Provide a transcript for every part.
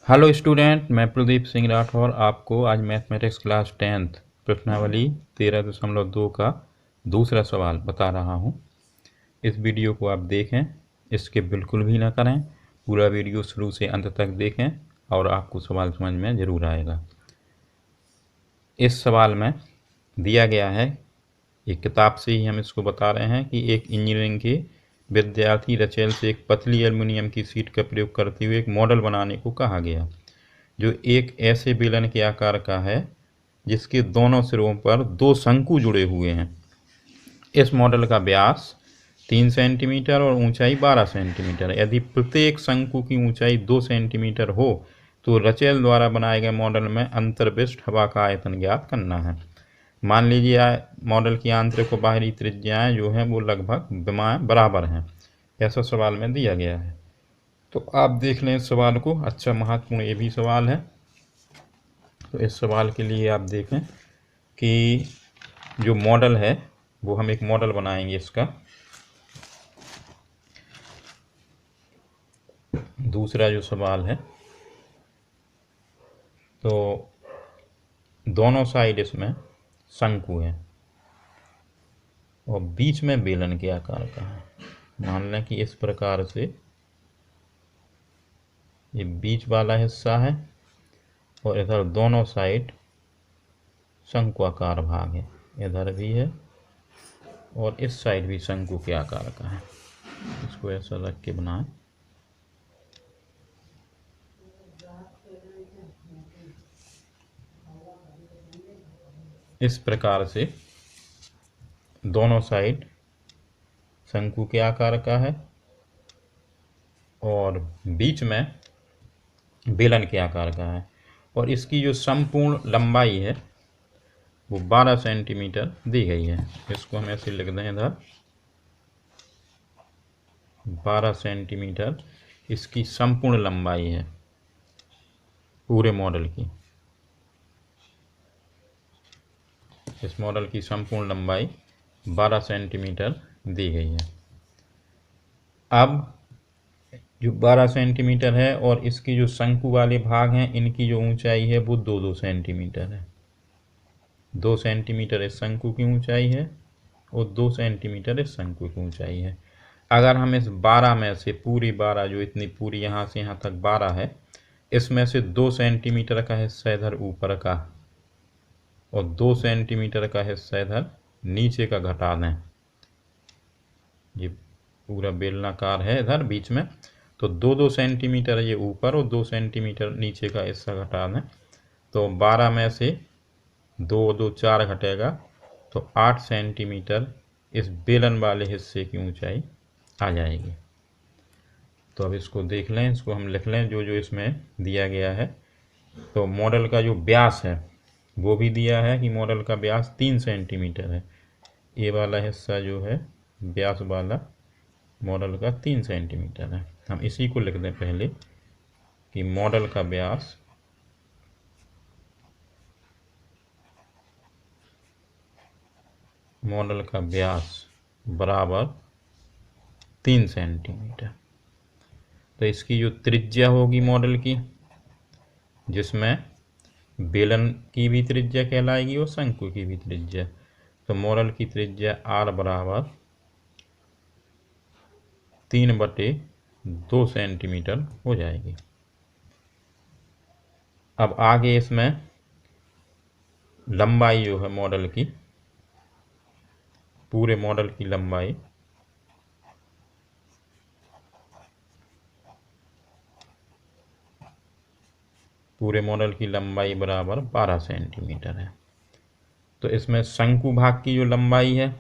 Hello student, मैं प्रदीप सिंह राठौर आपको आज मैथमेटिक्स क्लास 10th प्रश्नावली 13.2 का दूसरा सवाल बता रहा हूं। इस वीडियो को आप देखें, इसके बिल्कुल भी ना करें। पूरा वीडियो शुरू से अंत तक देखें और आपको सवाल समझ में ज़रूर आएगा। इस सवाल में दिया गया है, एक किताब से ही हम इसको बता रहे हैं कि एक इंजीनियरिंग के विद्यार्थी रचेल से एक पतली एल्युमिनियम की शीट का प्रयोग करते हुए एक मॉडल बनाने को कहा गया, जो एक ऐसे बेलन के आकार का है जिसके दोनों सिरों पर दो शंकु जुड़े हुए हैं। इस मॉडल का व्यास 3 सेंटीमीटर और ऊंचाई 12 सेंटीमीटर। यदि प्रत्येक शंकु की ऊंचाई 2 सेंटीमीटर हो तो रचेल द्वारा बनाए गए मॉडल में अंतर्विष्ट हवा का आयतन ज्ञात करना है। मान लीजिए मॉडल की आंतरिक और बाहरी त्रिज्याएं जो हैं वो लगभग बराबर हैं। ऐसा सवाल में दिया गया है। तो आप देख लें इस सवाल को। अच्छा, महत्वपूर्ण ये भी सवाल है। तो इस सवाल के लिए आप देखें कि जो मॉडल है वो हम एक मॉडल बनाएंगे इसका। दूसरा जो सवाल है, तो दोनों साइड इसमें शंकु है और बीच में बेलन के आकार का है। मान लें कि इस प्रकार से ये बीच वाला हिस्सा है और इधर दोनों साइड शंक्वाकार भाग है, इधर भी है और इस साइड भी शंकु के आकार का है। इसको ऐसा रख के बनाएं। इस प्रकार से दोनों साइड शंकु के आकार का है और बीच में बेलन के आकार का है और इसकी जो संपूर्ण लंबाई है वो 12 सेंटीमीटर दी गई है। इसको हम ऐसे लिख दें, इधर 12 सेंटीमीटर इसकी संपूर्ण लंबाई है पूरे मॉडल की। इस मॉडल की संपूर्ण लंबाई 12 सेंटीमीटर दी गई है। अब जो 12 सेंटीमीटर है और इसकी जो शंकु वाले भाग हैं इनकी जो ऊंचाई है वो 2-2 सेंटीमीटर है। 2 सेंटीमीटर इस शंकु की ऊंचाई है और 2 सेंटीमीटर इस शंकु की ऊंचाई है। अगर हम इस 12 में से पूरी 12, जो इतनी पूरी यहाँ से यहाँ तक 12 है, इसमें से 2 सेंटीमीटर का हिस्सा इधर ऊपर का और 2 सेंटीमीटर का हिस्सा इधर नीचे का घटा दें। ये पूरा बेलनाकार है इधर बीच में, तो 2-2 सेंटीमीटर ये ऊपर और 2 सेंटीमीटर नीचे का हिस्सा घटा दें। तो 12 में से 2-2 4 घटेगा तो 8 सेंटीमीटर इस बेलन वाले हिस्से की ऊंचाई आ जाएगी। तो अब इसको देख लें, इसको हम लिख लें जो जो इसमें दिया गया है। तो मॉडल का जो व्यास है वो भी दिया है कि मॉडल का व्यास 3 सेंटीमीटर है। ये वाला हिस्सा जो है व्यास वाला मॉडल का 3 सेंटीमीटर है। हम इसी को लिख दें पहले कि मॉडल का व्यास बराबर 3 सेंटीमीटर। तो इसकी जो त्रिज्या होगी मॉडल की, जिसमें बेलन की भी त्रिज्या कहलाएगी और शंकु की भी त्रिज्या, तो मॉडल की त्रिज्या r बराबर 3/2 सेंटीमीटर हो जाएगी। अब आगे इसमें लंबाई जो है मॉडल की, पूरे मॉडल की लंबाई बराबर 12 सेंटीमीटर है। तो इसमें शंकु भाग की जो लंबाई है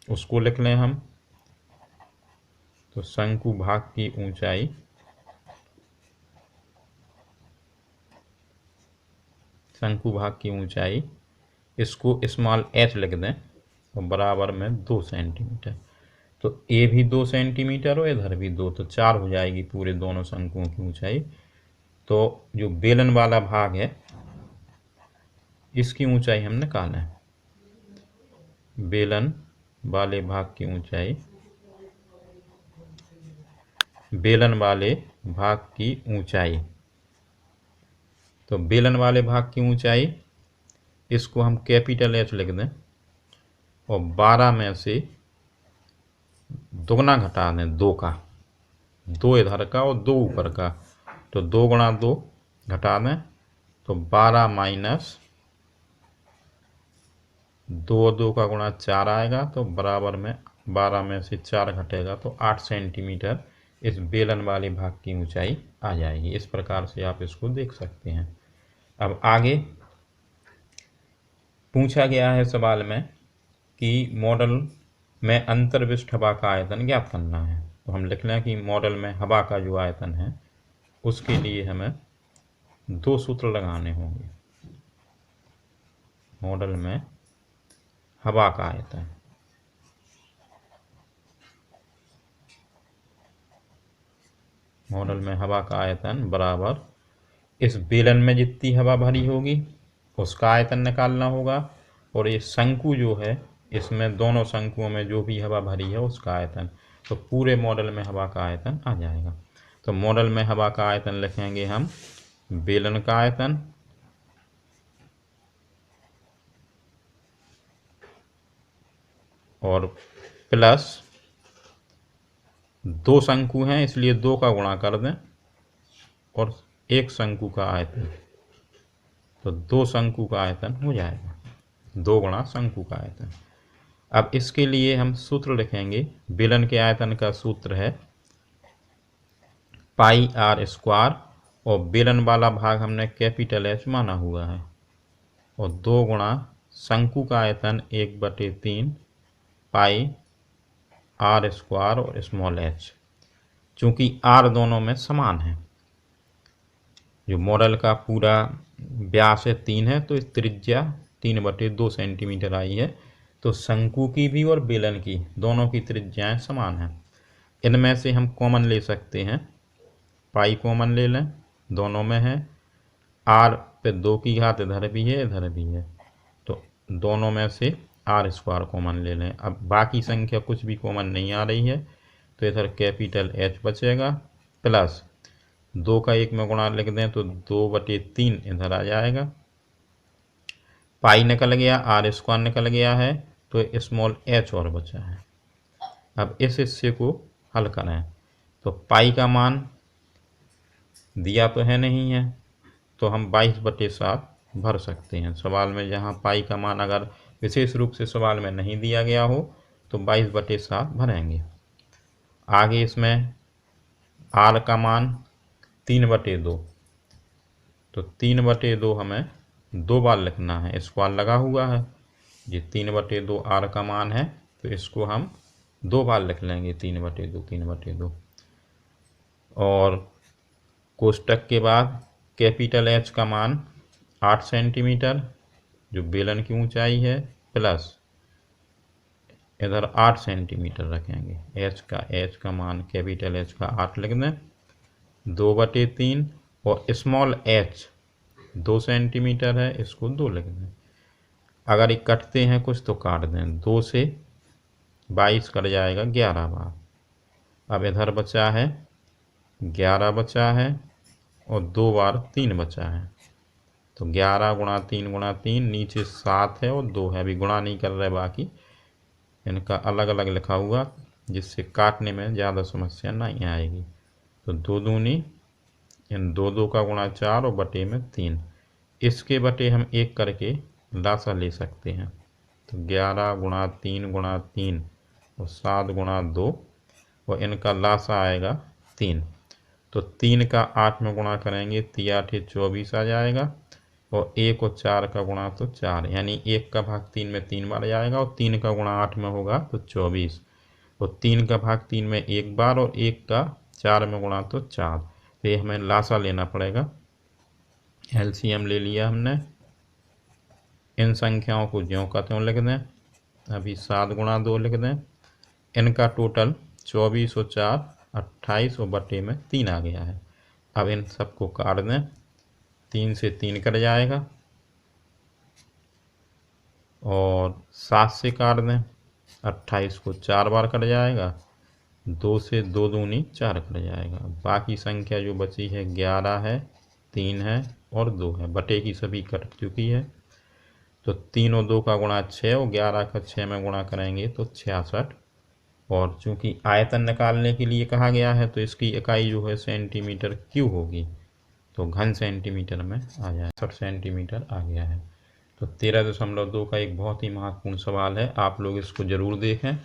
उसको लिख लें हम। तो शंकु भाग की ऊंचाई इसको स्मॉल h लिख दें और बराबर में 2 सेंटीमीटर। तो ए भी 2 सेंटीमीटर और इधर भी 2, तो 4 हो जाएगी पूरे दोनों शंकुओं की ऊंचाई। तो जो बेलन वाला भाग है इसकी ऊंचाई हम निकालें। बेलन वाले भाग की ऊंचाई, तो बेलन वाले भाग की ऊंचाई, इसको हम कैपिटल एच लिख दें और 12 में से दुगना घटा दें, 2 का, 2 इधर का और 2 ऊपर का, तो 2 गुणा 2 घटा दें तो 12 माइनस 2, 2 का गुणा 4 आएगा, तो बराबर में 12 में से 4 घटेगा तो 8 सेंटीमीटर इस बेलन वाले भाग की ऊंचाई आ जाएगी। इस प्रकार से आप इसको देख सकते हैं। अब आगे पूछा गया है सवाल में कि मॉडल में अंतर्विष्ट हवा का आयतन ज्ञात करना है। तो हम लिख लें कि मॉडल में हवा का जो आयतन है उसके लिए हमें 2 सूत्र लगाने होंगे। मॉडल में हवा का आयतन, मॉडल में हवा का आयतन बराबर इस बेलन में जितनी हवा भरी होगी उसका आयतन निकालना होगा, और ये शंकु जो है इसमें दोनों शंकुओं में जो भी हवा भरी है उसका आयतन, तो पूरे मॉडल में हवा का आयतन आ जाएगा। तो मॉडल में हवा का आयतन लिखेंगे हम बेलन का आयतन और प्लस 2 शंकु हैं इसलिए 2 का गुणा कर दें और 1 शंकु का आयतन, तो 2 शंकु का आयतन हो जाएगा, 2 गुणा शंकु का आयतन। अब इसके लिए हम सूत्र लिखेंगे। बेलन के आयतन का सूत्र है पाई आर स्क्वायर, और बेलन वाला भाग हमने कैपिटल एच माना हुआ है, और 2 गुणा शंकु का आयतन 1/3 पाई आर स्क्वायर और स्मॉल एच। चूँकि आर दोनों में समान है, जो मॉडल का पूरा व्यास है 3 है, तो त्रिज्या 3/2 सेंटीमीटर आई है। तो शंकु की भी और बेलन की दोनों की त्रिज्याएं समान हैं। इनमें से हम कॉमन ले सकते हैं, पाई कॉमन ले लें, दोनों में है। आर पे 2 की घात इधर भी है इधर भी है, तो दोनों में से आर स्क्वायर कॉमन ले लें। अब बाकी संख्या कुछ भी कॉमन नहीं आ रही है, तो इधर कैपिटल एच बचेगा, प्लस 2 का 1 में गुणा लिख दें तो 2/3 इधर आ जाएगा। पाई निकल गया, आर स्क्वायर निकल गया है, तो स्मॉल एच और बचा है। अब इस हिस्से को हल करें तो पाई का मान दिया तो है नहीं है, तो हम 22/7 भर सकते हैं। सवाल में जहाँ पाई का मान अगर विशेष रूप से सवाल में नहीं दिया गया हो तो 22/7 भरेंगे। आगे इसमें आर का मान 3/2, तो 3/2 हमें 2 बार लिखना है, स्क्वायर लगा हुआ है। ये 3/2 आर का मान है, तो इसको हम 2 बार लिख लेंगे, 3/2 3/2। और कोष्टक के बाद कैपिटल एच का मान 8 सेंटीमीटर जो बेलन की ऊंचाई है, प्लस इधर 8 सेंटीमीटर रखेंगे। एच का मान कैपिटल एच का 8 लिख दें, 2/3, और स्मॉल एच 2 सेंटीमीटर है, इसको 2 लिख दें। अगर ये कटते हैं कुछ तो काट दें, 2 से 22 कट जाएगा 11 बार। अब इधर बचा है 11 बचा है और 2 बार 3 बचा है, तो 11 गुणा 3 गुणा 3, नीचे 7 है और 2 है, अभी गुणा नहीं कर रहे, बाकी इनका अलग अलग लिखा हुआ जिससे काटने में ज़्यादा समस्या नहीं आएगी। तो 2 दूनी, इन 2 का गुणा 4 और बटे में 3, इसके बटे हम 1 करके लासा ले सकते हैं। तो 11 गुणा 3 गुणा 3 और 7 गुणा 2, और इनका लासा आएगा 3। तो 3 का 8 में गुणा करेंगे, 3 8 24 आ जाएगा, और 1 और 4 का गुणा तो 4, यानी 1 का भाग 3 में 3 बार जाएगा, और 3 का गुणा 8 में होगा तो 24, और 3 का भाग 3 में 1 बार, और 1 का 4 में गुणा तो 4। तो ये हमें लासा लेना पड़ेगा। एलसीएम ले लिया हमने, इन संख्याओं को ज्यों का त्यों लिख दें, अभी 7 गुणा 2 लिख दें, इनका टोटल 24 और 4 28 और बटे में 3 आ गया है। अब इन सबको काट दें, 3 से 3 कट जाएगा, और 7 से काट दें, 28 को 4 बार कट जाएगा, 2 से 2 दूनी 4 कट जाएगा। बाकी संख्या जो बची है 11 है, 3 है और 2 है, बटे की सभी कट चुकी है। तो 3 और 2 का गुणा 6 और 11 का 6 में गुणा करेंगे तो 66। और चूंकि आयतन निकालने के लिए कहा गया है तो इसकी इकाई जो है सेंटीमीटर क्यूब होगी, तो घन सेंटीमीटर में आ जाए, 60 सेंटीमीटर आ गया है। तो 13.2 का एक बहुत ही महत्वपूर्ण सवाल है, आप लोग इसको ज़रूर देखें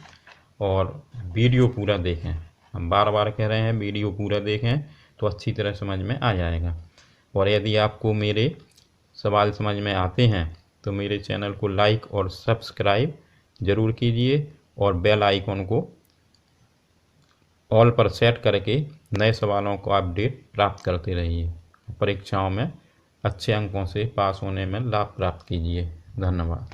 और वीडियो पूरा देखें। हम बार बार कह रहे हैं वीडियो पूरा देखें तो अच्छी तरह समझ में आ जाएगा। और यदि आपको मेरे सवाल समझ में आते हैं तो मेरे चैनल को लाइक और सब्सक्राइब ज़रूर कीजिए और बेल आइकन को ऑल पर सेट करके नए सवालों को अपडेट प्राप्त करते रहिए। परीक्षाओं में अच्छे अंकों से पास होने में लाभ प्राप्त कीजिए। धन्यवाद।